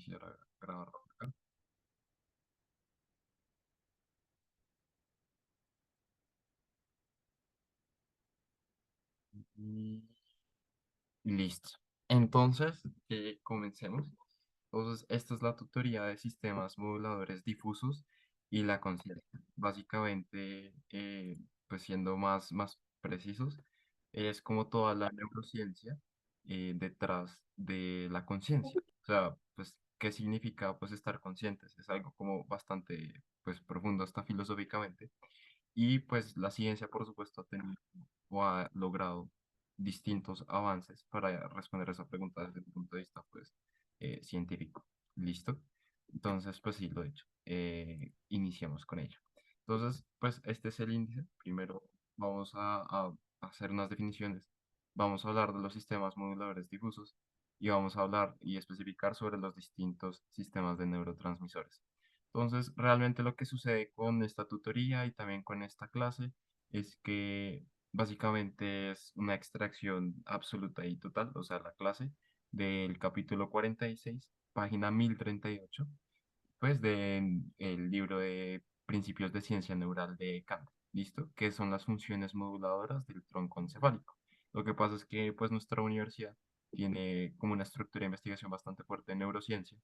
iniciar a grabar acá. Y listo. Entonces, comencemos. Entonces, esta es la tutoría de sistemas moduladores difusos y la conciencia. Básicamente, pues siendo más precisos, es como toda la neurociencia detrás de la conciencia. O sea, pues, ¿qué significa pues estar conscientes? Es algo como bastante pues profundo hasta filosóficamente. Y pues la ciencia, por supuesto, ha tenido o ha logrado distintos avances para responder esa pregunta desde el punto de vista pues científico. ¿Listo? Entonces, pues sí, lo he hecho. Iniciamos con ello. Entonces, pues este es el índice. Primero vamos a hacer unas definiciones. Vamos a hablar de los sistemas moduladores difusos y vamos a hablar y especificar sobre los distintos sistemas de neurotransmisores. Entonces, realmente lo que sucede con esta tutoría y también con esta clase es que básicamente es una extracción absoluta y total, o sea, la clase del capítulo 46, página 1038, pues del libro de Principios de Ciencia Neural de Kant, ¿listo? Que son las funciones moduladoras del tronco encefálico. Lo que pasa es que pues nuestra universidad tiene como una estructura de investigación bastante fuerte en neurociencia,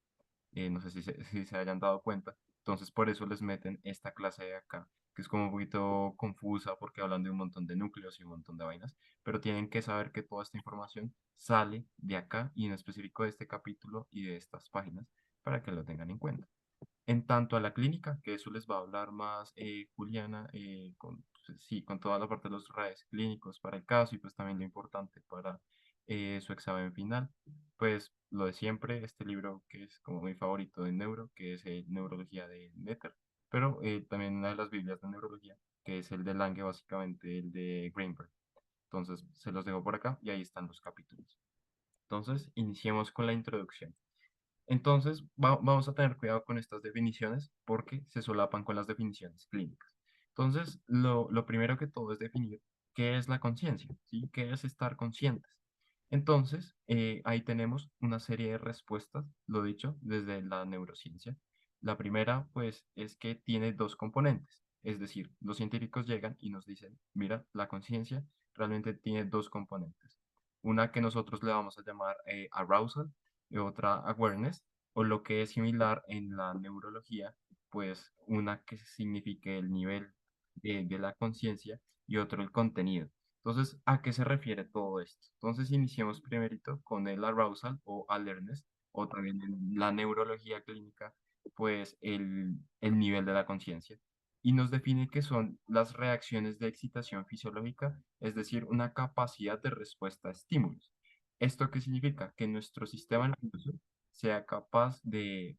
no sé si se hayan dado cuenta. Entonces, por eso les meten esta clase de acá, que es como un poquito confusa porque hablan de un montón de núcleos y un montón de vainas, pero tienen que saber que toda esta información sale de acá y en específico de este capítulo y de estas páginas para que lo tengan en cuenta. En tanto a la clínica, que eso les va a hablar más Juliana, pues, sí, con toda la parte de los rayos clínicos para el caso y pues también lo importante para su examen final, pues lo de siempre, este libro que es como mi favorito de neuro, que es Neurología de Netter, pero también una de las Biblias de neurología, que es el de Lange, básicamente el de Greenberg. Entonces, se los dejo por acá y ahí están los capítulos. Entonces, iniciemos con la introducción. Entonces, vamos a tener cuidado con estas definiciones porque se solapan con las definiciones clínicas. Entonces, lo primero que todo es definir qué es la conciencia, ¿sí? ¿Qué es estar conscientes? Entonces, ahí tenemos una serie de respuestas, lo dicho, desde la neurociencia. La primera, pues, es que tiene dos componentes. Es decir, los científicos llegan y nos dicen, mira, la conciencia realmente tiene dos componentes. Una que nosotros le vamos a llamar arousal y otra awareness, o lo que es similar en la neurología, pues una que signifique el nivel de la conciencia y otro el contenido. Entonces, ¿a qué se refiere todo esto? Entonces, iniciemos primerito con el arousal o alertness, o también en la neurología clínica, pues el nivel de la conciencia. Y nos define que son las reacciones de excitación fisiológica, es decir, una capacidad de respuesta a estímulos. ¿Esto qué significa? Que nuestro sistema nervioso sea capaz de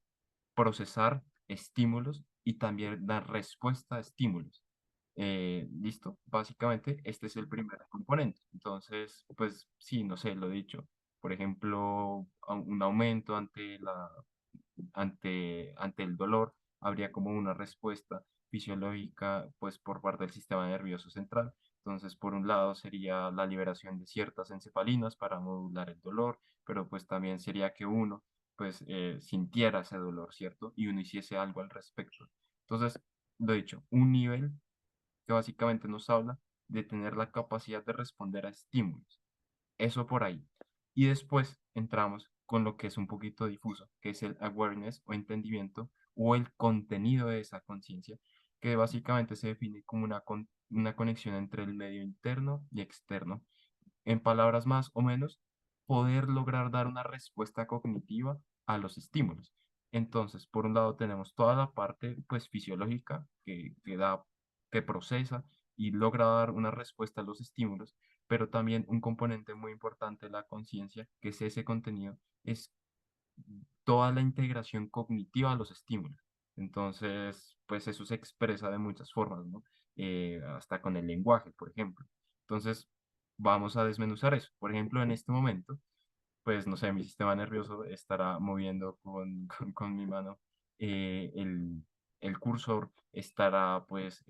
procesar estímulos y también dar respuesta a estímulos. ¿Listo? Básicamente, este es el primer componente. Entonces, pues sí, no sé, lo he dicho. Por ejemplo, un aumento ante el dolor, habría como una respuesta fisiológica, pues por parte del sistema nervioso central. Entonces, por un lado sería la liberación de ciertas encefalinas para modular el dolor, pero pues también sería que uno pues sintiera ese dolor, ¿cierto? Y uno hiciese algo al respecto. Entonces, lo he dicho, un nivel que básicamente nos habla de tener la capacidad de responder a estímulos. Eso por ahí. Y después entramos con lo que es un poquito difuso, que es el awareness o entendimiento o el contenido de esa conciencia, que básicamente se define como una conexión entre el medio interno y externo. En palabras más o menos, poder lograr dar una respuesta cognitiva a los estímulos. Entonces, por un lado tenemos toda la parte pues fisiológica que procesa y logra dar una respuesta a los estímulos, pero también un componente muy importante de la conciencia, que es ese contenido, es toda la integración cognitiva a los estímulos. Entonces, pues eso se expresa de muchas formas, ¿no? Hasta con el lenguaje, por ejemplo. Entonces, vamos a desmenuzar eso. Por ejemplo, en este momento, pues no sé, mi sistema nervioso estará moviendo con mi mano el cursor, estará pues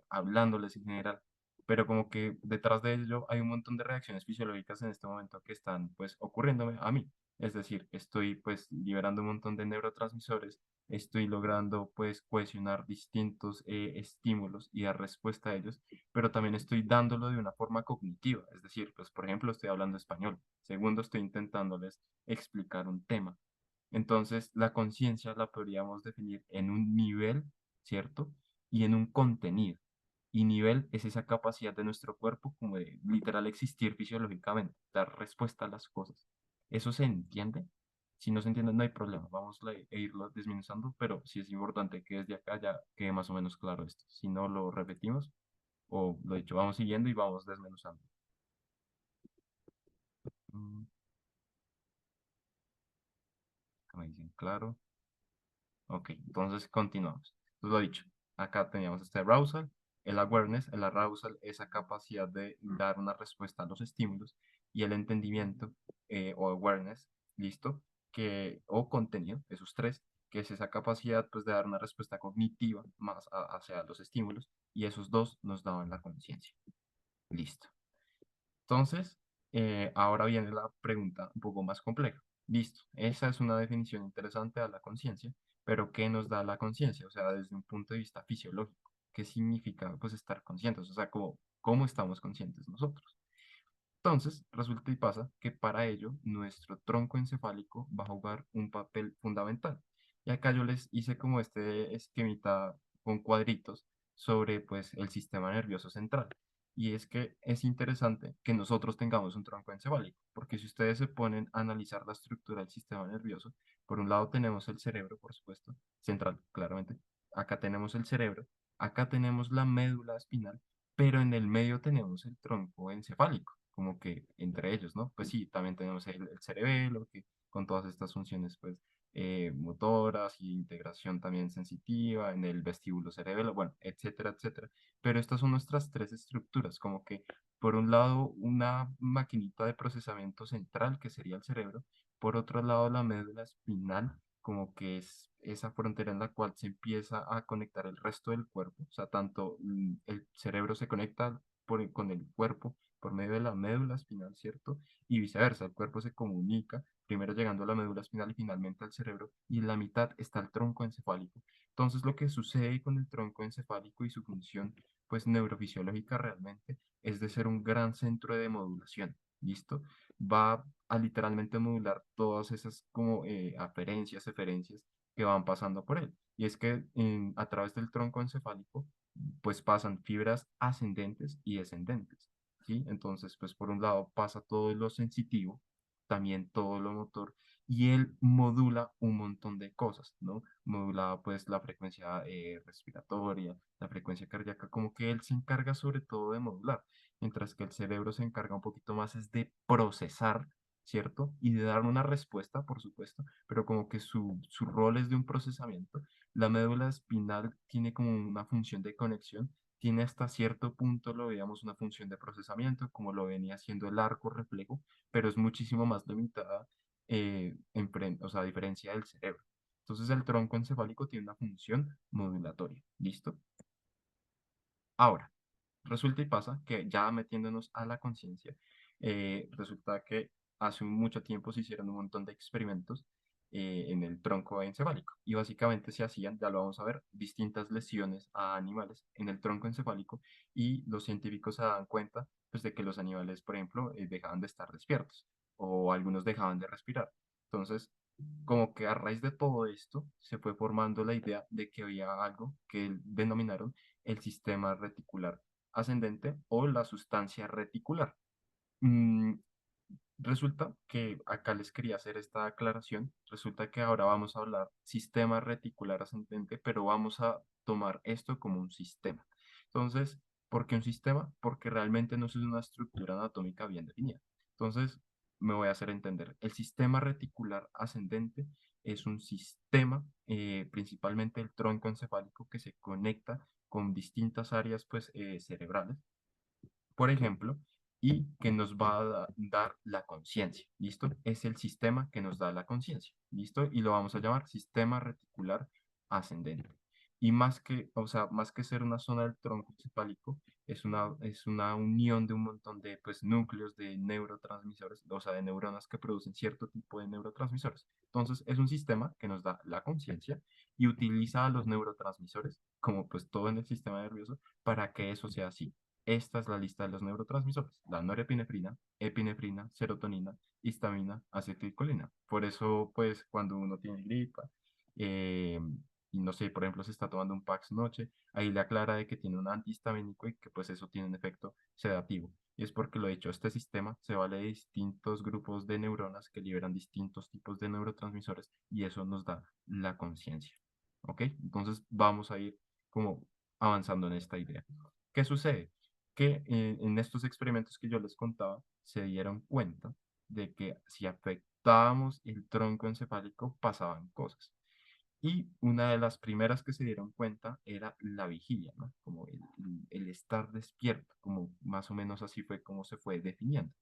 hablándoles en general, pero como que detrás de ello hay un montón de reacciones fisiológicas en este momento que están pues ocurriéndome a mí. Es decir, estoy pues liberando un montón de neurotransmisores, estoy logrando pues cohesionar distintos estímulos y dar respuesta a ellos, pero también estoy dándolo de una forma cognitiva. Es decir, pues por ejemplo, estoy hablando español. Segundo, estoy intentándoles explicar un tema. Entonces, la conciencia la podríamos definir en un nivel, ¿cierto? Y en un contenido. Y nivel es esa capacidad de nuestro cuerpo como de literal existir fisiológicamente, dar respuesta a las cosas. ¿Eso se entiende? Si no se entiende, no hay problema. Vamos a irlo desmenuzando, pero sí es importante que desde acá ya quede más o menos claro esto. Si no lo repetimos, o lo dicho, vamos siguiendo y vamos desmenuzando. Mm, acá me dicen claro. Ok, entonces continuamos. Entonces lo dicho, acá teníamos este arousal, el awareness, el arousal, esa capacidad de dar una respuesta a los estímulos y el entendimiento o awareness, listo, o contenido, esos tres, que es esa capacidad pues de dar una respuesta cognitiva más hacia los estímulos y esos dos nos daban la conciencia. Listo. Entonces, ahora viene la pregunta un poco más compleja. Listo, esa es una definición interesante a la conciencia, pero ¿qué nos da la conciencia? O sea, desde un punto de vista fisiológico, ¿qué significa pues estar conscientes? O sea, ¿cómo estamos conscientes nosotros? Entonces, resulta y pasa que para ello nuestro tronco encefálico va a jugar un papel fundamental. Y acá yo les hice como este esquemita con cuadritos sobre pues el sistema nervioso central. Y es que es interesante que nosotros tengamos un tronco encefálico, porque si ustedes se ponen a analizar la estructura del sistema nervioso, por un lado tenemos el cerebro, por supuesto, central, claramente. Acá tenemos el cerebro, acá tenemos la médula espinal, pero en el medio tenemos el tronco encefálico, como que entre ellos, ¿no? Pues sí, también tenemos el cerebelo, que con todas estas funciones, pues, motoras y integración también sensitiva, en el vestíbulo cerebelo, bueno, etcétera, etcétera. Pero estas son nuestras tres estructuras, como que, por un lado, una maquinita de procesamiento central, que sería el cerebro, por otro lado, la médula espinal, como que es esa frontera en la cual se empieza a conectar el resto del cuerpo, o sea, tanto el cerebro se conecta con el cuerpo por medio de la médula espinal, ¿cierto? Y viceversa, el cuerpo se comunica, primero llegando a la médula espinal y finalmente al cerebro, y en la mitad está el tronco encefálico. Entonces, lo que sucede con el tronco encefálico y su función, pues, neurofisiológica realmente, es de ser un gran centro de modulación, ¿listo? Va a literalmente modular todas esas como aferencias, eferencias que van pasando por él. Y es que a través del tronco encefálico, pues pasan fibras ascendentes y descendentes, ¿sí? Entonces, pues por un lado pasa todo lo sensitivo, también todo lo motor, y él modula un montón de cosas, ¿no? Modula pues la frecuencia respiratoria, la frecuencia cardíaca, como que él se encarga sobre todo de modular, mientras que el cerebro se encarga un poquito más es de procesar, ¿cierto? Y de dar una respuesta, por supuesto, pero como que su rol es de un procesamiento. La médula espinal tiene como una función de conexión, tiene hasta cierto punto, lo veíamos, una función de procesamiento, como lo venía haciendo el arco reflejo, pero es muchísimo más limitada, o sea, a diferencia del cerebro. Entonces el tronco encefálico tiene una función modulatoria. ¿Listo? Ahora, resulta y pasa que ya metiéndonos a la conciencia, resulta que hace mucho tiempo se hicieron un montón de experimentos en el tronco encefálico y básicamente se hacían, ya lo vamos a ver, distintas lesiones a animales en el tronco encefálico y los científicos se daban cuenta pues, de que los animales, por ejemplo, dejaban de estar despiertos o algunos dejaban de respirar. Entonces, como que a raíz de todo esto se fue formando la idea de que había algo que denominaron el sistema reticular ascendente o la sustancia reticular. Mm, Resulta que acá les quería hacer esta aclaración. Resulta que ahora vamos a hablar sistema reticular ascendente, pero vamos a tomar esto como un sistema. Entonces, ¿por qué un sistema? Porque realmente no es una estructura anatómica bien definida. Entonces, me voy a hacer entender. El sistema reticular ascendente es un sistema, principalmente el tronco encefálico, que se conecta con distintas áreas pues, cerebrales, por ejemplo, y que nos va a dar la conciencia. ¿Listo? Es el sistema que nos da la conciencia. ¿Listo? Y lo vamos a llamar sistema reticular ascendente. Y más que, o sea, más que ser una zona del tronco encefálico, es una unión de un montón de pues, núcleos de neurotransmisores, o sea, de neuronas que producen cierto tipo de neurotransmisores. Entonces, es un sistema que nos da la conciencia y utiliza a los neurotransmisores, como pues todo en el sistema nervioso, para que eso sea así. Esta es la lista de los neurotransmisores: la norepinefrina, epinefrina, serotonina, histamina, acetilcolina. Por eso, pues, cuando uno tiene gripa, eh, y no sé, por ejemplo, se está tomando un Pax noche, ahí le aclara de que tiene un antihistamínico y que pues eso tiene un efecto sedativo. Y es porque lo he dicho, este sistema se vale de distintos grupos de neuronas que liberan distintos tipos de neurotransmisores y eso nos da la conciencia. ¿Ok? Entonces vamos a ir como avanzando en esta idea. ¿Qué sucede? Que en estos experimentos que yo les contaba, se dieron cuenta de que si afectábamos el tronco encefálico pasaban cosas. Y una de las primeras que se dieron cuenta era la vigilia, ¿no? Como el estar despierto, como más o menos así fue como se fue definiendo.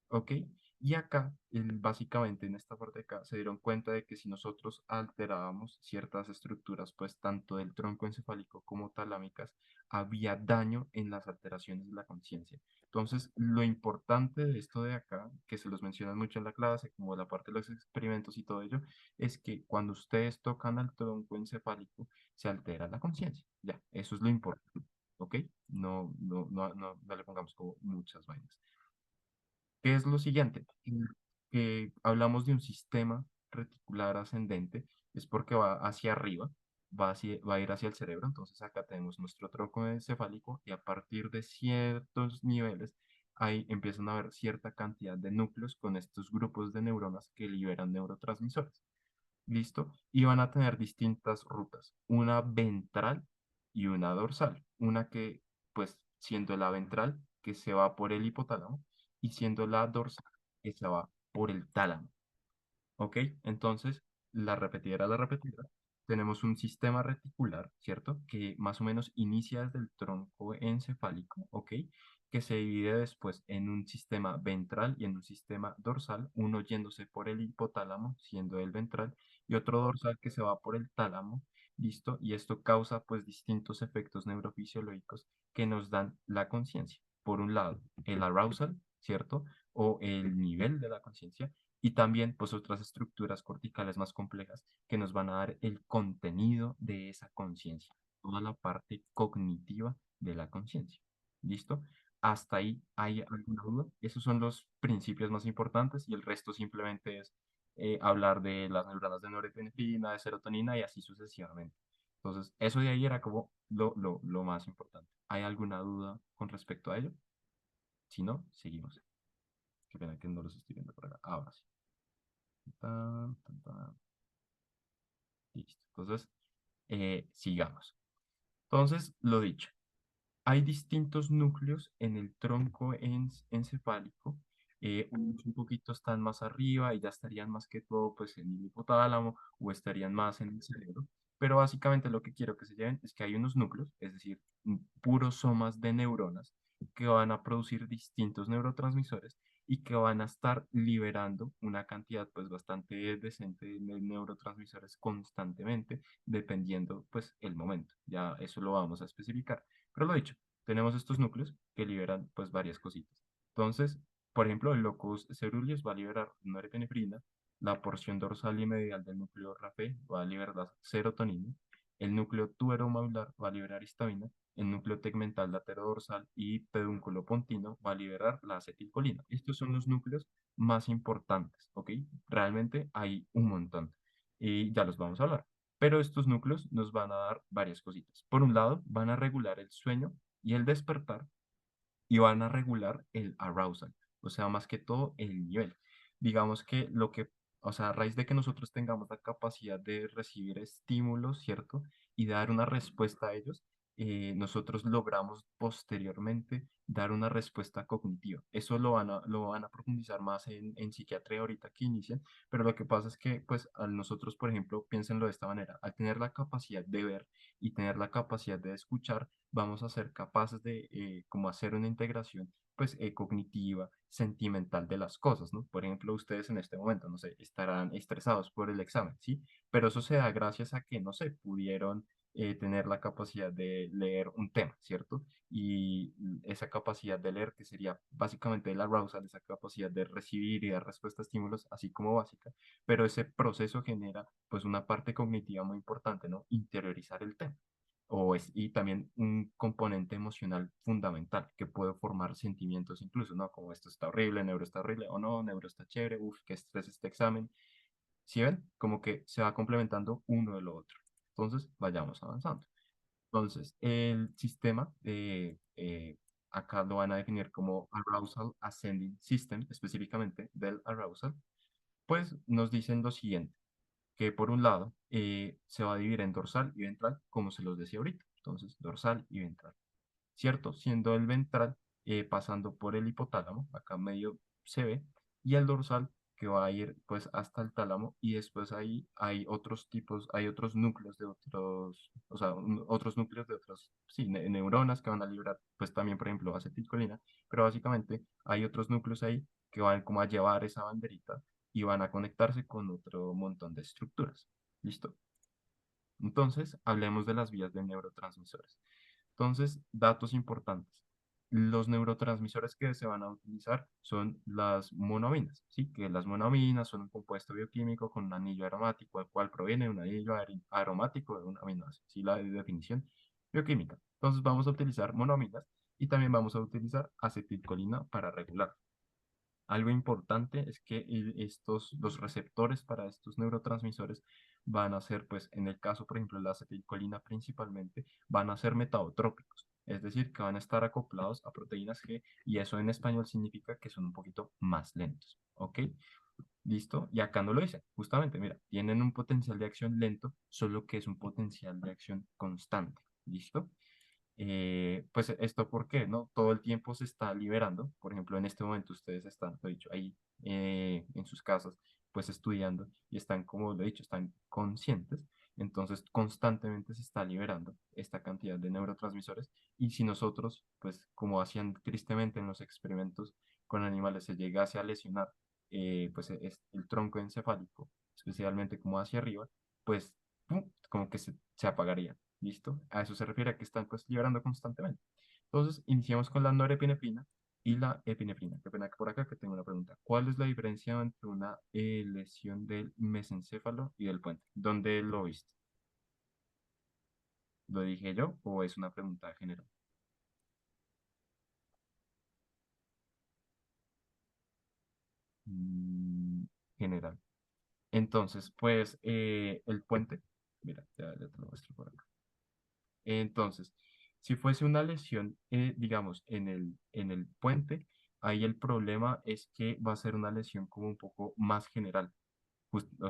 ¿Ok? Y acá, básicamente en esta parte de acá, se dieron cuenta de que si nosotros alterábamos ciertas estructuras, pues tanto del tronco encefálico como talámicas, había daño en las alteraciones de la conciencia. Entonces, lo importante de esto de acá, que se los mencionan mucho en la clase, como la parte de los experimentos y todo ello, es que cuando ustedes tocan al tronco encefálico, se altera la conciencia. Ya, eso es lo importante. ¿Ok? No le pongamos como muchas vainas. ¿Qué es lo siguiente? Que hablamos de un sistema reticular ascendente, es porque va hacia arriba, va a ir hacia el cerebro. Entonces acá tenemos nuestro tronco encefálico y a partir de ciertos niveles, ahí empiezan a haber cierta cantidad de núcleos con estos grupos de neuronas que liberan neurotransmisores. ¿Listo? Y van a tener distintas rutas, una ventral y una dorsal. Una que, pues, siendo la ventral, que se va por el hipotálamo, y siendo la dorsal, que se va por el tálamo. ¿Ok? Entonces, la repetidera, tenemos un sistema reticular, ¿cierto? Que más o menos inicia desde el tronco encefálico, ¿ok? Que se divide después en un sistema ventral y en un sistema dorsal, uno yéndose por el hipotálamo, siendo el ventral, y otro dorsal que se va por el tálamo, ¿listo? Y esto causa pues distintos efectos neurofisiológicos que nos dan la conciencia. Por un lado, el arousal, ¿cierto? O el nivel de la conciencia y también pues otras estructuras corticales más complejas que nos van a dar el contenido de esa conciencia, toda la parte cognitiva de la conciencia. ¿Listo? ¿Hasta ahí hay alguna duda? Esos son los principios más importantes y el resto simplemente es hablar de las neuronas de norepinefrina, de serotonina y así sucesivamente. Entonces, eso de ahí era como lo más importante. ¿Hay alguna duda con respecto a ello? Si no, seguimos. Qué pena que no los estoy viendo por acá. Ahora sí. Tan, tan, tan. Listo. Entonces, sigamos. Entonces, lo dicho, hay distintos núcleos en el tronco encefálico. Unos un poquito están más arriba y ya estarían más que todo pues en el hipotálamo o estarían más en el cerebro. Pero básicamente lo que quiero que se lleven es que hay unos núcleos, es decir, puros somas de neuronas que van a producir distintos neurotransmisores y que van a estar liberando una cantidad pues bastante decente de neurotransmisores constantemente, dependiendo pues el momento. Ya eso lo vamos a especificar. Pero lo dicho, tenemos estos núcleos que liberan pues varias cositas. Entonces, por ejemplo, el locus coeruleus va a liberar norepinefrina, la porción dorsal y medial del núcleo rapé va a liberar la serotonina, el núcleo tuberomadular va a liberar histamina, el núcleo tegmental laterodorsal y pedúnculo pontino va a liberar la acetilcolina. Estos son los núcleos más importantes, ¿ok? Realmente hay un montón y ya los vamos a hablar. Pero estos núcleos nos van a dar varias cositas. Por un lado, van a regular el sueño y el despertar y van a regular el arousal, o sea, más que todo el nivel. Digamos que o sea, a raíz de que nosotros tengamos la capacidad de recibir estímulos, ¿cierto? Y dar una respuesta a ellos, nosotros logramos posteriormente dar una respuesta cognitiva. Eso lo van a profundizar más en psiquiatría ahorita que inician, pero lo que pasa es que, pues, al nosotros, por ejemplo, piénsenlo de esta manera, al tener la capacidad de ver y tener la capacidad de escuchar, vamos a ser capaces de como hacer una integración pues cognitiva, sentimental de las cosas, ¿no? Por ejemplo, ustedes en este momento, no sé, estarán estresados por el examen, ¿sí? Pero eso se da gracias a que, no sé, pudieron tener la capacidad de leer un tema, ¿cierto? Y esa capacidad de leer, que sería básicamente el arousal, esa capacidad de recibir y dar respuesta a estímulos, así como básica, pero ese proceso genera pues una parte cognitiva muy importante, ¿no? Interiorizar el tema. Y también un componente emocional fundamental que puede formar sentimientos incluso, ¿no? Como esto está horrible, neuro está horrible, o no, neuro está chévere, uff, qué estrés este examen. ¿Sí ven? Como que se va complementando uno de lo otro. Entonces, vayamos avanzando. Entonces, el sistema, acá lo van a definir como Arousal Ascending System, específicamente del arousal, pues nos dicen lo siguiente, que por un lado se va a dividir en dorsal y ventral, como se los decía ahorita. Entonces, dorsal y ventral. ¿Cierto? Siendo el ventral pasando por el hipotálamo, acá medio se ve, y el dorsal que va a ir pues hasta el tálamo y después ahí hay otros tipos, hay otros núcleos de otros, o sea, otros núcleos de otros, sí, neuronas que van a liberar pues también, por ejemplo, acetilcolina, pero básicamente hay otros núcleos ahí que van como a llevar esa banderita y van a conectarse con otro montón de estructuras. ¿Listo? Entonces, hablemos de las vías de neurotransmisores. Entonces, datos importantes. Los neurotransmisores que se van a utilizar son las monoaminas, ¿sí? Que las monoaminas son un compuesto bioquímico con un anillo aromático, el cual proviene de un anillo aromático de un aminoácido, ¿sí? La definición bioquímica. Entonces, vamos a utilizar monoaminas y también vamos a utilizar acetilcolina para regular. Algo importante es que los receptores para estos neurotransmisores van a ser, pues, en el caso, por ejemplo, de la acetilcolina principalmente, van a ser metabotrópicos, es decir, que van a estar acoplados a proteínas G y eso en español significa que son un poquito más lentos, ¿ok? ¿Listo? Y acá no lo dicen, justamente, mira, tienen un potencial de acción lento, solo que es un potencial de acción constante, ¿listo? Pues esto, ¿por qué? ¿No? Todo el tiempo se está liberando. Por ejemplo, en este momento ustedes están, lo he dicho, ahí en sus casas, pues estudiando y están, como lo he dicho, están conscientes. Entonces, constantemente se está liberando esta cantidad de neurotransmisores. Y si nosotros, pues como hacían tristemente en los experimentos con animales, se llegase a lesionar, pues es el tronco encefálico, especialmente como hacia arriba, pues ¡pum! Como que se apagaría. ¿Listo? A eso se refiere a que están pues liberando constantemente. Entonces, iniciamos con la norepinefrina y la epinefrina. Qué pena que por acá que tengo una pregunta. ¿Cuál es la diferencia entre una lesión del mesencéfalo y del puente? ¿Dónde lo viste? ¿Lo dije yo o es una pregunta general? Mm, general. Entonces, pues el puente, mira, ya te lo muestro por acá. Entonces, si fuese una lesión, digamos, en el puente, ahí el problema es que va a ser una lesión como un poco más general.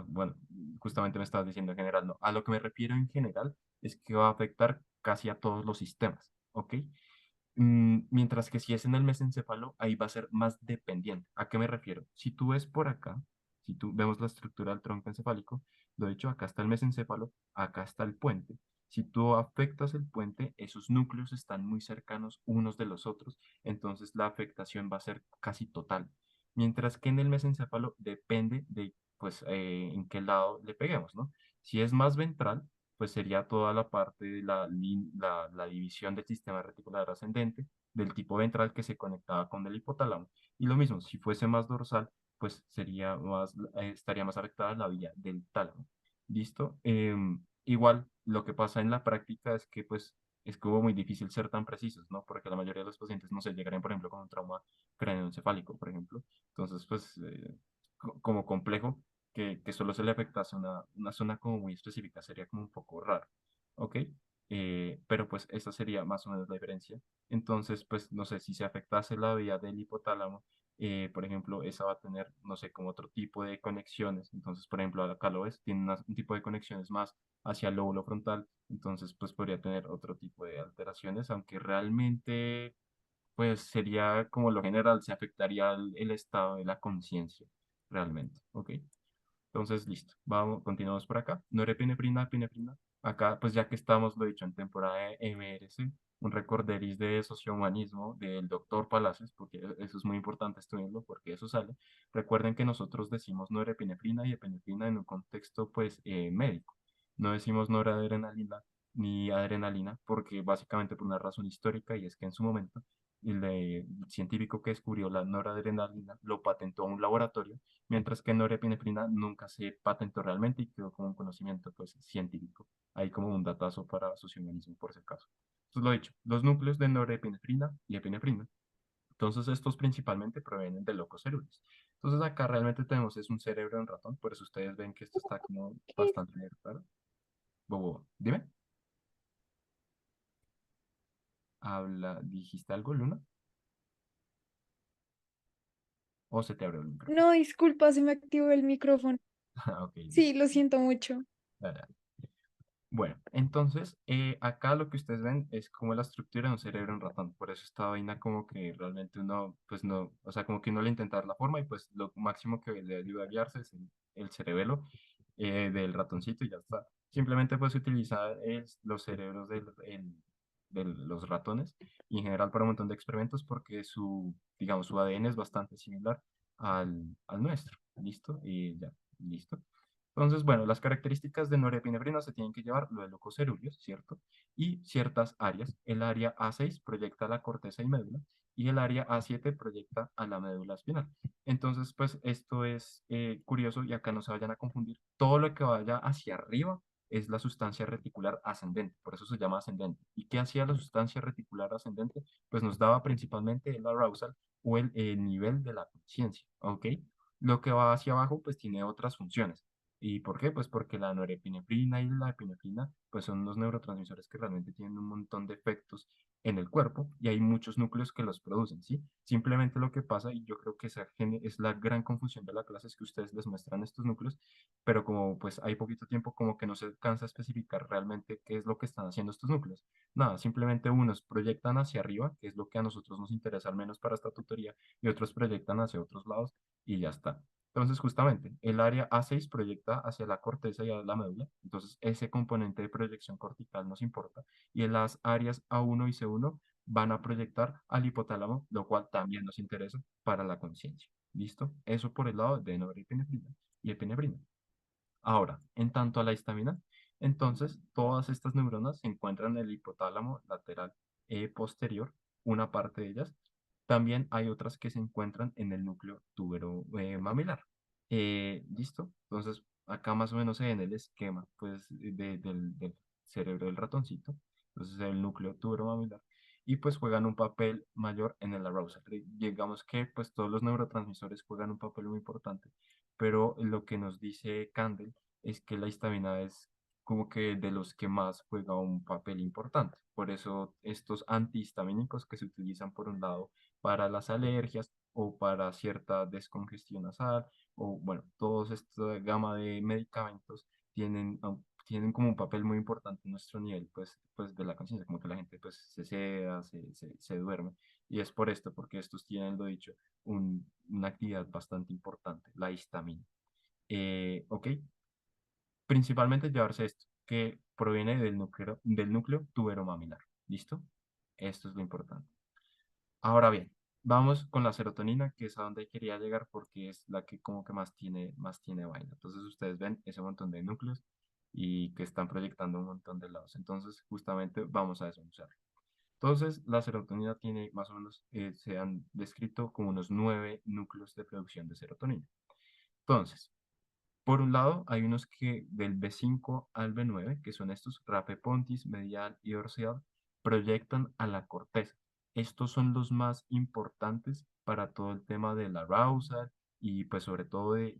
Bueno, justamente me estabas diciendo en general, no. A lo que me refiero en general es que va a afectar casi a todos los sistemas, ¿ok? Mientras que si es en el mesencéfalo, ahí va a ser más dependiente. ¿A qué me refiero? Si tú ves por acá, si tú vemos la estructura del tronco encefálico, lo dicho, acá está el mesencéfalo, acá está el puente. Si tú afectas el puente, esos núcleos están muy cercanos unos de los otros, entonces la afectación va a ser casi total. Mientras que en el mesencéfalo depende de, pues, en qué lado le peguemos, ¿no? Si es más ventral, pues sería toda la parte de la división del sistema reticular ascendente del tipo ventral que se conectaba con el hipotálamo. Y lo mismo, si fuese más dorsal, pues sería más, estaría más afectada la vía del tálamo. ¿Listo? Igual, lo que pasa en la práctica es que pues es como muy difícil ser tan precisos, ¿no? Porque la mayoría de los pacientes no se llegarían, por ejemplo, con un trauma craneoencefálico, por ejemplo. Entonces, pues, como complejo que solo se le afectase una zona como muy específica, sería como un poco raro, ¿ok? Pero pues esa sería más o menos la diferencia. Entonces, pues no sé, si se afectase la vía del hipotálamo, por ejemplo, esa va a tener, no sé, como otro tipo de conexiones. Entonces, por ejemplo, acá lo ves, tiene un tipo de conexiones más hacia el lóbulo frontal, entonces pues podría tener otro tipo de alteraciones, aunque realmente pues sería como lo general, se afectaría el estado de la conciencia realmente, ¿ok? Entonces, listo, vamos, continuamos por acá. Norepinefrina, epinefrina. Acá, pues ya que estamos, lo he dicho, en temporada de MRC, un recorderis de sociohumanismo del doctor Palacios, porque eso es muy importante estudiarlo, porque eso sale. Recuerden que nosotros decimos norepinefrina y epinefrina en un contexto, pues, médico. No decimos noradrenalina ni adrenalina, porque básicamente por una razón histórica, y es que en su momento el científico que descubrió la noradrenalina lo patentó a un laboratorio, mientras que norepinefrina nunca se patentó realmente y quedó como un conocimiento pues científico. Ahí como un datazo para sociómetrismo por si acaso. Entonces lo he dicho, los núcleos de norepinefrina y epinefrina. Entonces estos principalmente provienen de lococérulas. Entonces acá realmente tenemos es un cerebro en ratón, por eso ustedes ven que esto está como ¿Qué? bastante claro. Bobo, dime, ¿dijiste algo, Luna? ¿O se te abrió el micrófono? No, disculpa, se me activó el micrófono. Ah, ok, Sí, listo. lo siento mucho. Dale, dale. Bueno, entonces acá lo que ustedes ven es como la estructura de un cerebro en ratón. Por eso esta vaina como que realmente uno, pues no, o sea, como que uno le intenta dar la forma y pues lo máximo que le ayuda a guiarse es el cerebelo del ratoncito y ya está. Simplemente pues utiliza los cerebros de los ratones y en general para un montón de experimentos porque digamos, su ADN es bastante similar al nuestro. ¿Listo? Y ya, listo. Entonces, bueno, las características de norepinefrina se tienen que llevar lo de leucoceruleos, ¿cierto? Y ciertas áreas. El área A6 proyecta a la corteza y médula y el área A7 proyecta a la médula espinal. Entonces, pues esto es curioso y acá no se vayan a confundir. Todo lo que vaya hacia arriba es la sustancia reticular ascendente, por eso se llama ascendente. ¿Y qué hacía la sustancia reticular ascendente? Pues nos daba principalmente el arousal o el nivel de la conciencia, ¿ok? Lo que va hacia abajo, pues tiene otras funciones. ¿Y por qué? Pues porque la norepinefrina y la epinefrina pues son unos neurotransmisores que realmente tienen un montón de efectos en el cuerpo y hay muchos núcleos que los producen, ¿sí? Simplemente lo que pasa, y yo creo que esa es la gran confusión de la clase, es que ustedes les muestran estos núcleos, pero como pues hay poquito tiempo, como que no se alcanza a especificar realmente qué es lo que están haciendo estos núcleos. Nada, simplemente unos proyectan hacia arriba, que es lo que a nosotros nos interesa al menos para esta tutoría, y otros proyectan hacia otros lados y ya está. Entonces, justamente, el área A6 proyecta hacia la corteza y a la médula. Entonces, ese componente de proyección cortical nos importa. Y en las áreas A1 y C1 van a proyectar al hipotálamo, lo cual también nos interesa para la conciencia. ¿Listo? Eso por el lado de norepinefrina y epinefrina. Ahora, en tanto a la histamina, entonces todas estas neuronas se encuentran en el hipotálamo lateral posterior, una parte de ellas. También hay otras que se encuentran en el núcleo tubero mamilar. ¿Listo? Entonces, acá más o menos en el esquema pues, del cerebro del ratoncito. Entonces, el núcleo tubero mamilar. Y pues juegan un papel mayor en el arousal. Digamos que pues todos los neurotransmisores juegan un papel muy importante, pero lo que nos dice Candle es que la histamina es como que de los que más juega un papel importante. Por eso estos antihistamínicos que se utilizan por un lado para las alergias o para cierta descongestión nasal o bueno, toda esta gama de medicamentos tienen como un papel muy importante en nuestro nivel pues de la conciencia, como que la gente pues se seda, se duerme. Y es por esto, porque estos tienen, lo dicho, una actividad bastante importante, la histamina. Ok, principalmente llevarse esto, que proviene del núcleo tuberomamilar. ¿Listo? Esto es lo importante. Ahora bien, vamos con la serotonina, que es a donde quería llegar porque es la que como que más tiene vaina. Entonces ustedes ven ese montón de núcleos y que están proyectando un montón de lados. Entonces justamente vamos a desmenuzar. Entonces la serotonina tiene más o menos, se han descrito como unos 9 núcleos de producción de serotonina. Entonces, por un lado, hay unos que del B5 al B9, que son estos rapepontis, medial y dorsal, proyectan a la corteza. Estos son los más importantes para todo el tema del arousal y pues sobre todo de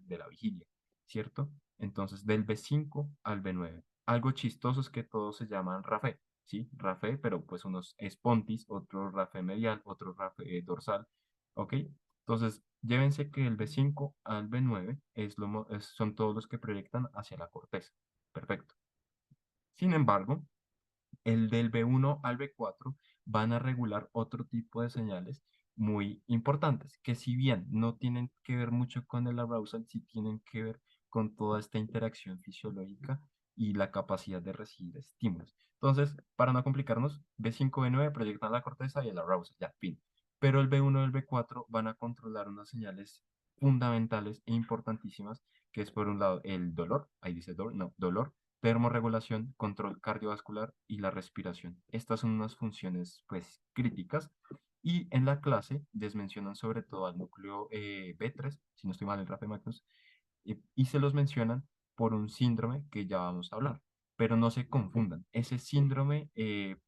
la vigilia, ¿cierto? Entonces, del B5 al B9. Algo chistoso es que todos se llaman RAFE, ¿sí? RAFE, pero pues unos es pontis, otro RAFE medial, otro RAFE dorsal, ¿ok? Entonces, llévense que el B5 al B9 son todos los que proyectan hacia la corteza. Perfecto. Sin embargo, el del B1 al B4 van a regular otro tipo de señales muy importantes, que si bien no tienen que ver mucho con el arousal, sí tienen que ver con toda esta interacción fisiológica y la capacidad de recibir estímulos. Entonces, para no complicarnos, B5, B9 proyectan la corteza y el arousal, ya, fin. Pero el B1 y el B4 van a controlar unas señales fundamentales e importantísimas, que es por un lado el dolor, ahí dice dolor, no, dolor, termorregulación, control cardiovascular y la respiración. Estas son unas funciones pues críticas y en la clase les mencionan sobre todo al núcleo B3, si no estoy mal, el Rafe Magnus, y se los mencionan por un síndrome que ya vamos a hablar, pero no se confundan. Ese síndrome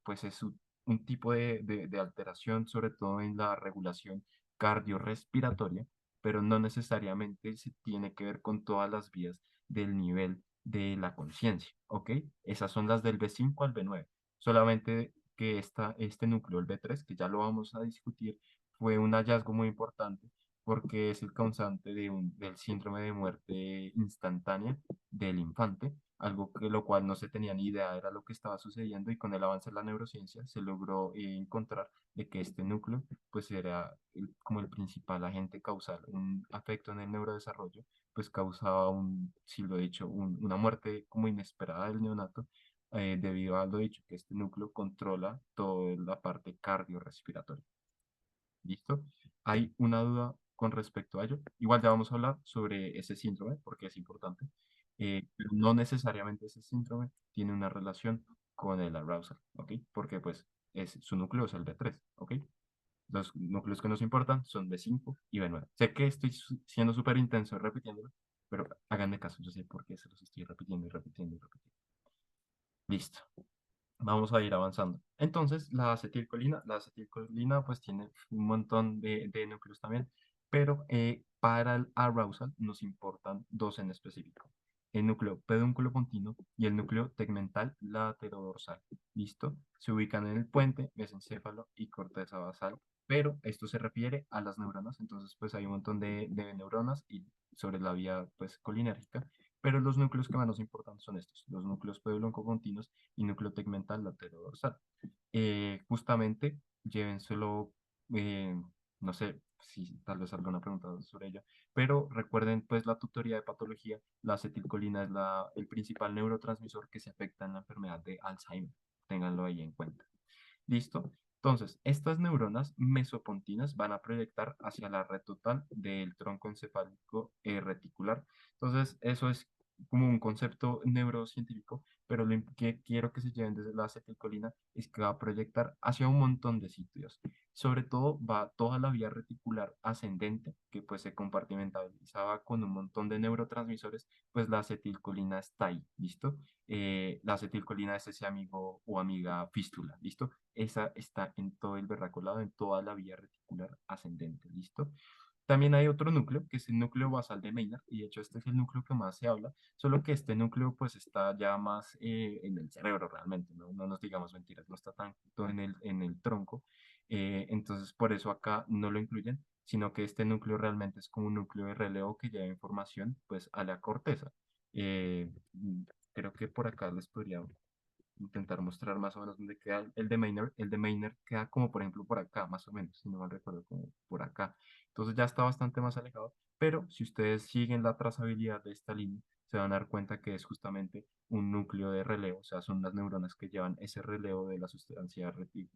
pues es un tipo de alteración sobre todo en la regulación cardiorrespiratoria, pero no necesariamente se tiene que ver con todas las vías del nivel de la conciencia, ¿ok? Esas son las del B5 al B9. Solamente que este núcleo, el B3, que ya lo vamos a discutir, fue un hallazgo muy importante porque es el causante del síndrome de muerte instantánea del infante, algo que lo cual no se tenía ni idea era lo que estaba sucediendo y con el avance de la neurociencia se logró encontrar de que este núcleo pues era como el principal agente causal, un afecto en el neurodesarrollo, pues causaba si lo he dicho, una muerte como inesperada del neonato, debido a lo dicho que este núcleo controla toda la parte cardiorrespiratoria. ¿Listo? ¿Hay una duda con respecto a ello? Igual ya vamos a hablar sobre ese síndrome porque es importante, pero no necesariamente ese síndrome tiene una relación con el arousal, ¿ok? Porque pues su núcleo es el B3, ¿ok? Los núcleos que nos importan son B5 y B9. Sé que estoy siendo súper intenso repitiéndolo, pero háganme caso, yo sé por qué se los estoy repitiendo y repitiendo y repitiendo. Listo. Vamos a ir avanzando. Entonces, la acetilcolina pues tiene un montón de núcleos también, pero para el arousal nos importan dos en específico. El núcleo pedúnculo continuo y el núcleo tegmental laterodorsal. ¿Listo? Se ubican en el puente, mesencéfalo y corteza basal, pero esto se refiere a las neuronas, entonces pues hay un montón de neuronas y sobre la vía pues colinérgica, pero los núcleos que más nos importan son estos, los núcleos pedúnculo-continuos y núcleo tegmental laterodorsal. Justamente, llévenselo, eh, no sé si tal vez alguna pregunta sobre ella, pero recuerden pues la tutoría de patología, la acetilcolina es el principal neurotransmisor que se afecta en la enfermedad de Alzheimer. Ténganlo ahí en cuenta. ¿Listo? Entonces, estas neuronas mesopontinas van a proyectar hacia la red total del tronco encefálico reticular. Entonces, eso es como un concepto neurocientífico, pero lo que quiero que se lleven desde la acetilcolina es que va a proyectar hacia un montón de sitios. Sobre todo va toda la vía reticular ascendente, que pues se compartimentalizaba con un montón de neurotransmisores, pues la acetilcolina está ahí, ¿listo? La acetilcolina es ese amigo o amiga fístula, ¿listo? Esa está en todo el vernaculado, en toda la vía reticular ascendente, ¿listo? También hay otro núcleo, que es el núcleo basal de Maynard, y de hecho este es el núcleo que más se habla, solo que este núcleo pues está ya más en el cerebro realmente, ¿no? No nos digamos mentiras, no está tanto en el tronco, entonces por eso acá no lo incluyen, sino que este núcleo realmente es como un núcleo de relevo que lleva información pues a la corteza. Eh, Creo que por acá les podría intentar mostrar más o menos dónde queda el de Maynard. El de Maynard queda como por ejemplo por acá, más o menos, si no mal recuerdo, como por acá. Entonces ya está bastante más alejado, pero si ustedes siguen la trazabilidad de esta línea, se van a dar cuenta que es justamente un núcleo de relevo, o sea, son las neuronas que llevan ese relevo de la sustancia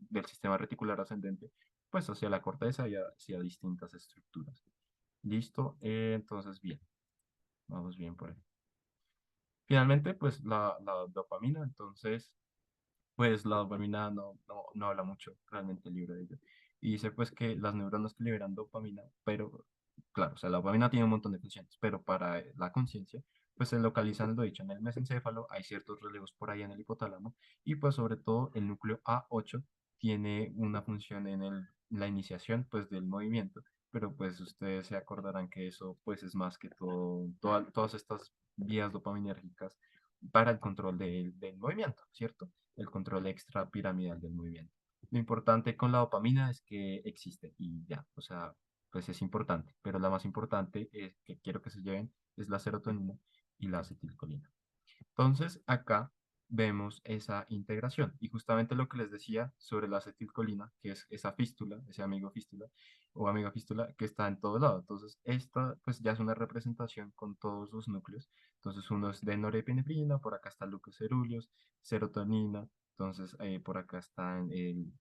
del sistema reticular ascendente, pues hacia la corteza y hacia distintas estructuras. ¿Listo? Entonces, bien, vamos bien por ahí. Finalmente, pues la dopamina, entonces pues la dopamina no habla mucho realmente el libro de ello. Y dice pues que las neuronas que liberan dopamina, pero claro, o sea, la dopamina tiene un montón de funciones, pero para la conciencia, pues se localizan, lo dicho, en el mesencéfalo, hay ciertos relevos por ahí en el hipotálamo, y pues sobre todo el núcleo A8 tiene una función en la iniciación pues del movimiento, pero pues ustedes se acordarán que eso pues es más que todo, todas estas vías dopaminérgicas para el control del movimiento, ¿cierto? El control extrapiramidal del movimiento. Lo importante con la dopamina es que existe y ya, o sea, pues es importante, pero la más importante es que quiero que se lleven es la serotonina y la acetilcolina. Entonces, acá vemos esa integración y justamente lo que les decía sobre la acetilcolina, que es esa fístula, ese amigo fístula o amiga fístula que está en todo lado. Entonces, esta pues ya es una representación con todos los núcleos. Entonces, uno es de norepinefrina, por acá está Lucas cerúleos, serotonina, entonces por acá están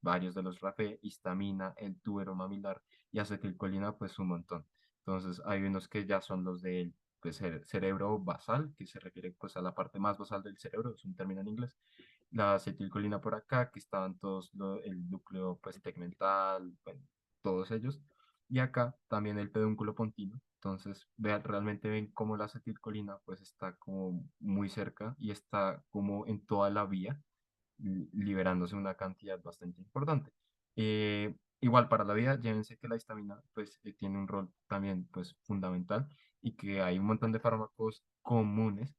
varios de los RAFE, histamina, el túbero mamilar y acetilcolina, pues un montón. Entonces, hay unos que ya son los de él pues, cerebro basal, que se refiere pues a la parte más basal del cerebro, es un término en inglés. La acetilcolina por acá, que estaban todos el núcleo pues tegmental, bueno, todos ellos. Y acá también el pedúnculo pontino. Entonces, vean, realmente ven cómo la acetilcolina pues está como muy cerca y está como en toda la vía, liberándose una cantidad bastante importante. Igual para la vida, llévense que la histamina pues tiene un rol también pues fundamental y que hay un montón de fármacos comunes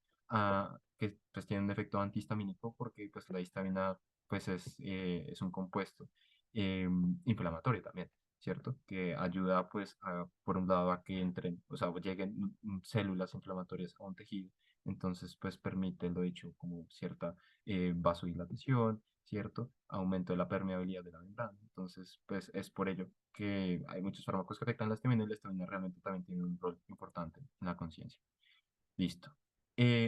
que pues tienen un efecto antihistamínico porque pues la histamina pues es un compuesto eh, inflamatorio también, ¿cierto? Que ayuda pues por un lado a que entren, o sea, lleguen células inflamatorias a un tejido, entonces pues permite, lo dicho, como cierta vasodilatación, ¿cierto? Aumento de la permeabilidad de la membrana. Entonces, pues es por ello que hay muchos fármacos que afectan la histamina y la histamina realmente también tiene un rol importante en la conciencia. Listo.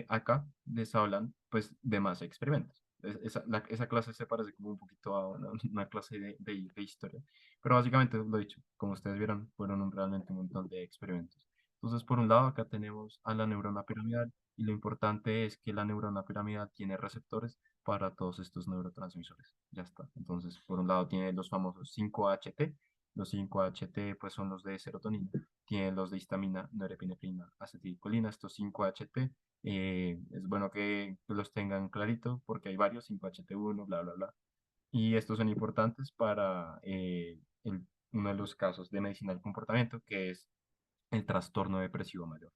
Acá les hablan pues de más experimentos. Esa clase se parece como un poquito a una clase de historia, pero básicamente lo dicho, como ustedes vieron, fueron realmente un montón de experimentos. Entonces, por un lado, acá tenemos a la neurona piramidal y lo importante es que la neurona piramidal tiene receptores para todos estos neurotransmisores. Ya está. Entonces, por un lado, tiene los famosos 5-HT. Los 5-HT pues son los de serotonina, tienen los de histamina, norepinefrina, acetilcolina, estos 5-HT. Es bueno que los tengan clarito porque hay varios, 5-HT1, bla, bla, bla. Y estos son importantes para uno de los casos de medicina del comportamiento, que es el trastorno depresivo mayor.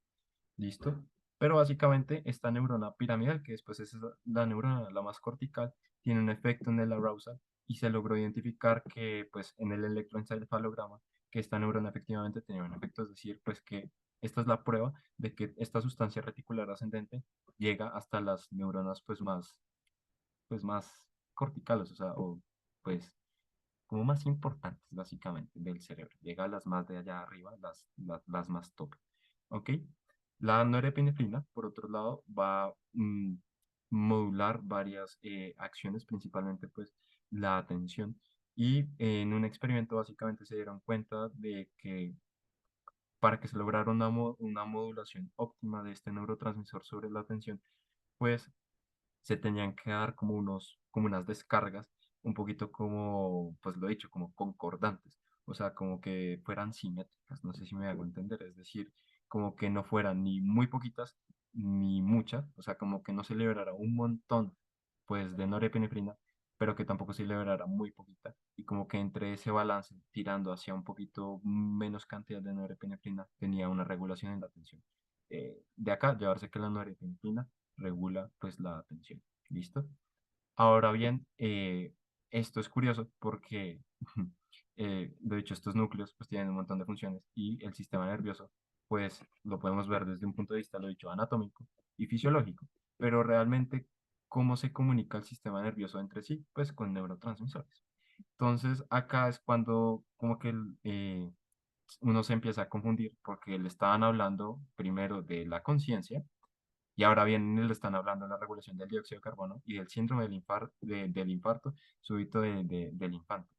¿Listo? Pero básicamente esta neurona piramidal, que después es la neurona la más cortical, tiene un efecto en el arousal y se logró identificar que pues en el electroencefalograma que esta neurona efectivamente tenía un efecto, es decir, pues que esta es la prueba de que esta sustancia reticular ascendente llega hasta las neuronas pues más corticales, o sea, o pues como más importantes básicamente del cerebro. Llega a las más de allá arriba, las más top. ¿Ok? La norepinefrina, por otro lado, va a modular varias acciones, principalmente pues la atención. Y en un experimento básicamente se dieron cuenta de que para que se lograra una modulación óptima de este neurotransmisor sobre la atención, pues se tenían que dar como unas descargas, un poquito como, pues lo he dicho, como concordantes, o sea, como que fueran simétricas, no sé si me hago entender, es decir, como que no fueran ni muy poquitas ni muchas, o sea, como que no se liberara un montón, pues, de norepinefrina, pero que tampoco se liberara muy poquita, y como que entre ese balance, tirando hacia un poquito menos cantidad de norepinefrina, tenía una regulación en la atención. De acá, llevarse que la norepinefrina regula pues la atención. ¿Listo? Ahora bien, esto es curioso porque, de hecho, estos núcleos pues tienen un montón de funciones y el sistema nervioso pues lo podemos ver desde un punto de vista, lo dicho, anatómico y fisiológico, pero realmente, ¿cómo se comunica el sistema nervioso entre sí? Pues con neurotransmisores. Entonces, acá es cuando como que uno se empieza a confundir porque le estaban hablando primero de la conciencia y ahora bien, le están hablando de la regulación del dióxido de carbono y del síndrome del infarto súbito del infante.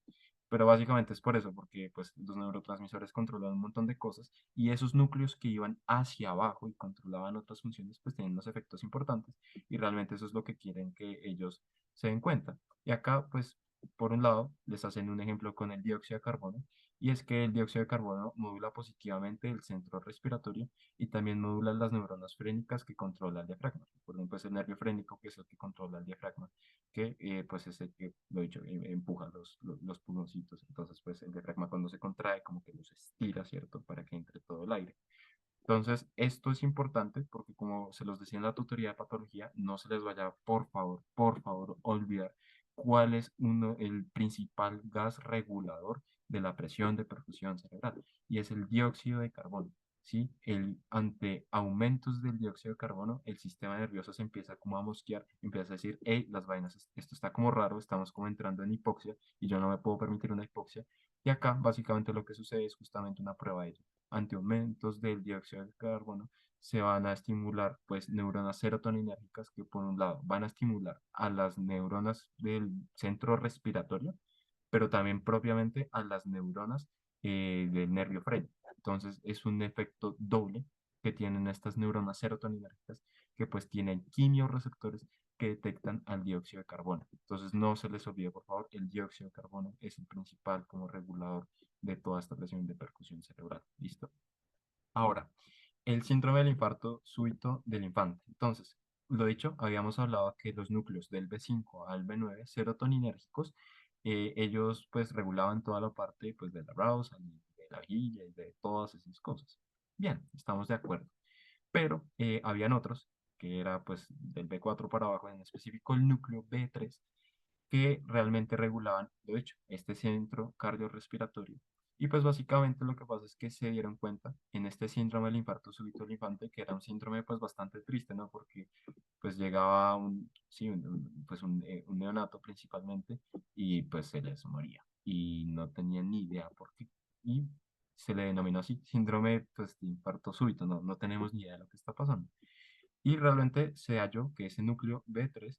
Pero básicamente es por eso, porque pues, los neurotransmisores controlan un montón de cosas y esos núcleos que iban hacia abajo y controlaban otras funciones, pues tienen unos efectos importantes y realmente eso es lo que quieren que ellos se den cuenta. Y acá, pues, por un lado, les hacen un ejemplo con el dióxido de carbono y es que el dióxido de carbono modula positivamente el centro respiratorio y también modula las neuronas frénicas que controla el diafragma. Recuerden, pues el nervio frénico, que es el que controla el diafragma, que pues es el que, lo he dicho, empuja los pulmoncitos. Entonces, pues el diafragma cuando se contrae, como que los estira, ¿cierto? Para que entre todo el aire. Entonces, esto es importante porque como se los decía en la tutoría de patología, no se les vaya, por favor, olvidar cuál es el principal gas regulador de la presión de perfusión cerebral y es el dióxido de carbono. ¿Sí? Ante aumentos del dióxido de carbono, el sistema nervioso se empieza como a mosquear, empieza a decir, hey, las vainas, esto está como raro, estamos como entrando en hipoxia y yo no me puedo permitir una hipoxia. Y acá básicamente lo que sucede es justamente una prueba de ello ante aumentos del dióxido de carbono, se van a estimular pues neuronas serotoninérgicas que por un lado van a estimular a las neuronas del centro respiratorio, pero también propiamente a las neuronas del nervio frénico. Entonces es un efecto doble que tienen estas neuronas serotoninérgicas que pues tienen quimiorreceptores que detectan al dióxido de carbono. Entonces no se les olvide, por favor, el dióxido de carbono es el principal como regulador de toda esta presión de percusión cerebral. ¿Listo? Ahora, el síndrome del infarto súbito del infante. Entonces, lo dicho, habíamos hablado que los núcleos del B5 al B9 serotoninérgicos, ellos pues regulaban toda la parte pues de la arousal, de la vigilia y de todas esas cosas. Bien, estamos de acuerdo. Pero habían otros, que era pues del B4 para abajo, en específico el núcleo B3, que realmente regulaban, de hecho, este centro cardiorrespiratorio. Y pues básicamente lo que pasa es que se dieron cuenta en este síndrome del infarto súbito del infante, que era un síndrome pues bastante triste, ¿no? Porque pues llegaba un, sí, pues un neonato principalmente y pues se les moría y no tenían ni idea por qué. Y se le denominó así, síndrome pues de infarto súbito, no, no tenemos ni idea de lo que está pasando. Y realmente se halló que ese núcleo B3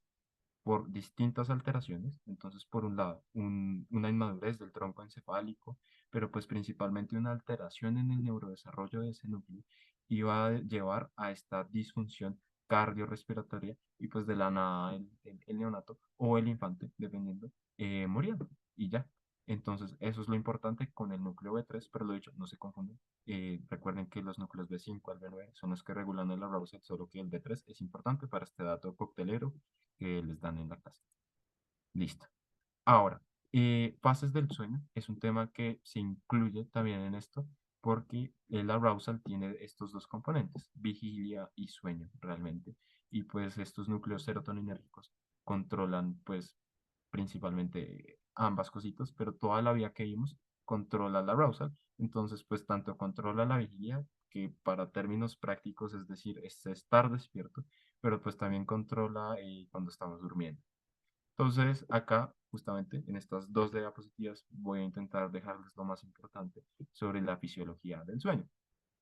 por distintas alteraciones. Entonces, por un lado, una inmadurez del tronco encefálico, pero pues principalmente una alteración en el neurodesarrollo de ese núcleo iba a llevar a esta disfunción cardiorrespiratoria y pues de la nada el neonato o el infante, dependiendo, moría y ya. Entonces, eso es lo importante con el núcleo B3, pero lo dicho, no se confunden. Recuerden que los núcleos B5 al B9 son los que regulan el arousal, solo que el B3 es importante para este dato coctelero que les dan en la clase. Listo. Ahora, fases del sueño es un tema que se incluye también en esto porque el arousal tiene estos dos componentes, vigilia y sueño realmente. Y pues estos núcleos serotoninérgicos controlan pues principalmente ambas cositas, pero toda la vía que vimos controla la arousal. Entonces pues tanto controla la vigilia, que para términos prácticos es decir, es estar despierto, pero pues también controla cuando estamos durmiendo. Entonces, acá, justamente en estas dos diapositivas, voy a intentar dejarles lo más importante sobre la fisiología del sueño.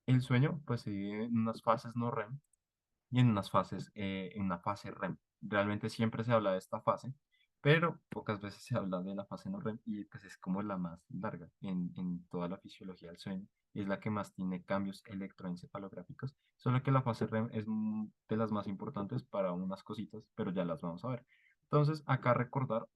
El sueño, pues, se divide en unas fases no REM y en unas fases, en una fase REM. Realmente siempre se habla de esta fase, pero pocas veces se habla de la fase no REM y pues es como la más larga en toda la fisiología del sueño. Es la que más tiene cambios electroencefalográficos, solo que la fase REM es de las más importantes para unas cositas, pero ya las vamos a ver. Entonces, acá recordar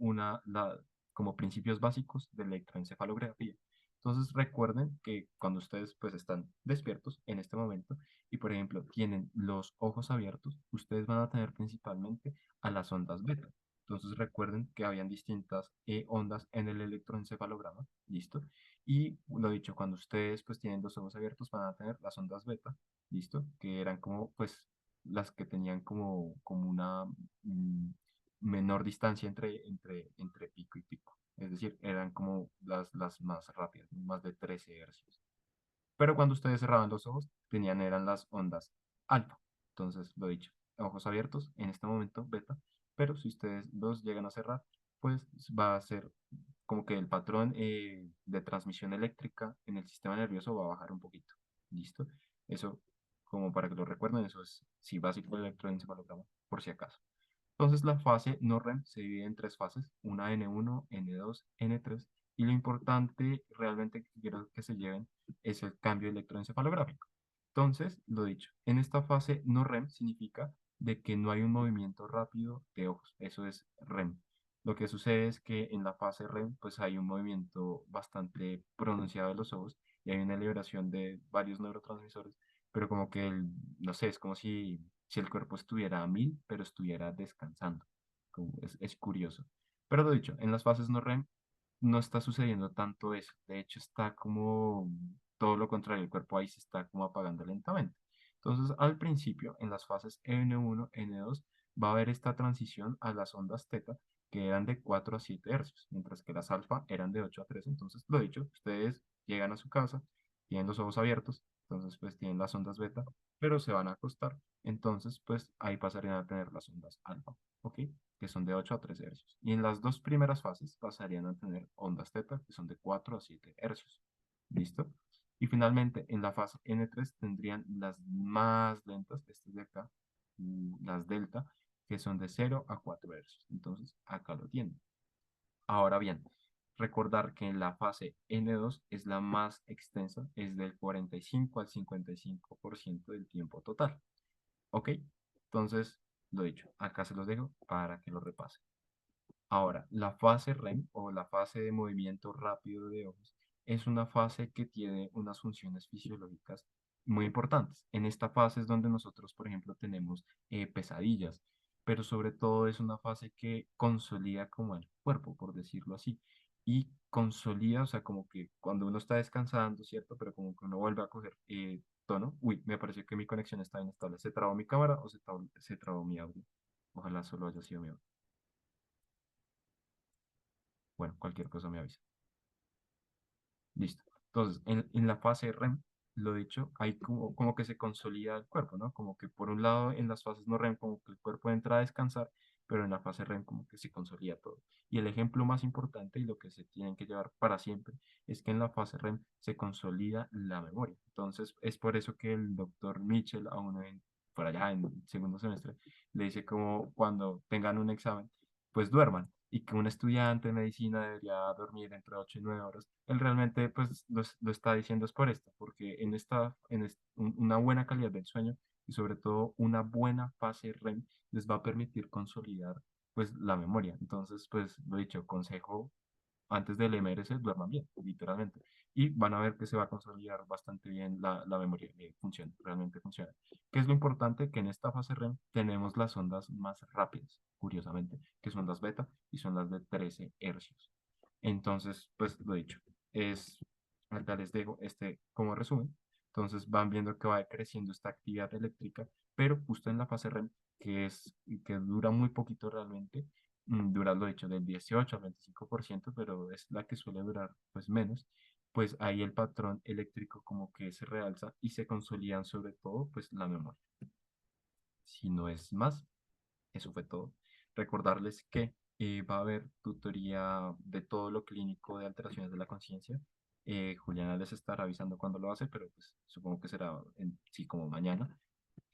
como principios básicos de electroencefalografía. Entonces, recuerden que cuando ustedes pues están despiertos en este momento, y por ejemplo tienen los ojos abiertos, ustedes van a tener principalmente a las ondas beta. Entonces recuerden que habían distintas ondas en el electroencefalograma, ¿listo? Y lo dicho, cuando ustedes pues tienen los ojos abiertos van a tener las ondas beta, ¿listo? Que eran como pues las que tenían como una mm, menor distancia entre pico y pico. Es decir, eran como las más rápidas, más de 13 hercios. Pero cuando ustedes cerraban los ojos, eran las ondas alfa. Entonces, lo dicho, ojos abiertos en este momento, beta, pero si ustedes los llegan a cerrar, pues va a ser como que el patrón de transmisión eléctrica en el sistema nervioso va a bajar un poquito. ¿Listo? Eso, como para que lo recuerden, eso es, sí, básico del electroencefalograma, por si acaso. Entonces la fase no REM se divide en tres fases, una N1, N2, N3, y lo importante realmente que quiero que se lleven es el cambio electroencefalográfico. Entonces, lo dicho, en esta fase no REM significa de que no hay un movimiento rápido de ojos, eso es REM. Lo que sucede es que en la fase REM pues hay un movimiento bastante pronunciado de los ojos y hay una liberación de varios neurotransmisores, pero como que no sé, es como si el cuerpo estuviera a 1000, pero estuviera descansando. Es curioso. Pero lo dicho, en las fases no REM no está sucediendo tanto eso. De hecho, está como todo lo contrario, el cuerpo ahí se está como apagando lentamente. Entonces, al principio, en las fases N1, N2, va a haber esta transición a las ondas teta, que eran de 4 a 7 hercios, mientras que las alfa eran de 8 a 3. Entonces, lo dicho, ustedes llegan a su casa, tienen los ojos abiertos, entonces pues tienen las ondas beta, pero se van a acostar. Entonces, pues ahí pasarían a tener las ondas alfa, ¿ok? Que son de 8 a 13 hercios. Y en las dos primeras fases pasarían a tener ondas teta, que son de 4 a 7 hercios. ¿Listo? Y finalmente, en la fase N3 tendrían las más lentas, estas de acá, las delta, que son de 0 a 4 hercios. Entonces, acá lo tienen. Ahora bien, Recordar que la fase N2 es la más extensa, es del 45 al 55% del tiempo total. ¿Ok? Entonces, lo dicho, acá se los dejo para que lo repasen. Ahora, la fase REM o la fase de movimiento rápido de ojos es una fase que tiene unas funciones fisiológicas muy importantes. En esta fase es donde nosotros, por ejemplo, tenemos pesadillas, pero sobre todo es una fase que consolida como el cuerpo, por decirlo así, y consolida, o sea, como que cuando uno está descansando, ¿cierto? Pero como que uno vuelve a coger tono. Uy, me pareció que mi conexión está inestable. ¿Se trabó mi cámara o se trabó mi audio? Ojalá solo haya sido mi audio. Bueno, cualquier cosa me avisa. Listo. Entonces, en la fase REM, lo dicho, hay como que se consolida el cuerpo, ¿no? Como que por un lado en las fases no REM como que el cuerpo entra a descansar, pero en la fase REM como que se consolida todo. Y el ejemplo más importante y lo que se tienen que llevar para siempre es que en la fase REM se consolida la memoria. Entonces, es por eso que el doctor Mitchell, a uno por allá en segundo semestre, le dice como cuando tengan un examen, pues duerman y que un estudiante de medicina debería dormir entre 8 y 9 horas, él realmente pues lo está diciendo es por esto, porque una buena calidad del sueño y sobre todo una buena fase REM les va a permitir consolidar pues la memoria. Entonces, pues lo dicho, consejo antes del MRC duerman bien, literalmente. Y van a ver que se va a consolidar bastante bien la memoria, funciona, realmente funciona. ¿Qué es lo importante? Que en esta fase REM tenemos las ondas más rápidas, curiosamente, que son las beta y son las de 13 hercios. Entonces, pues lo dicho, es, acá les dejo este como resumen. Entonces van viendo que va creciendo esta actividad eléctrica, pero justo en la fase REM, que dura muy poquito realmente, dura lo hecho del 18 al 25%, pero es la que suele durar pues menos, pues ahí el patrón eléctrico como que se realza y se consolidan sobre todo pues la memoria. Si no es más, eso fue todo. Recordarles que va a haber tutoría de todo lo clínico de alteraciones de la conciencia. Juliana les estará avisando cuándo lo hace, pero pues supongo que será sí como mañana.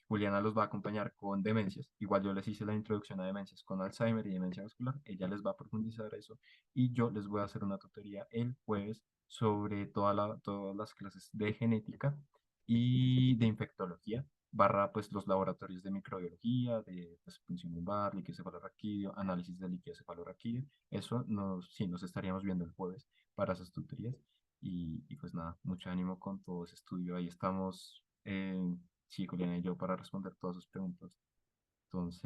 Juliana los va a acompañar con demencias. Igual yo les hice la introducción a demencias con Alzheimer y demencia vascular. Ella les va a profundizar eso y yo les voy a hacer una tutoría el jueves sobre todas las clases de genética y de infectología, barra pues los laboratorios de microbiología, de pues, punción lumbar, líquido cefalorraquídeo, análisis de líquido cefalorraquídeo. Eso sí, nos estaríamos viendo el jueves para esas tutorías. Y pues nada, mucho ánimo con todo ese estudio. Ahí estamos. Sí, Juliana y yo para responder todas sus preguntas. Entonces,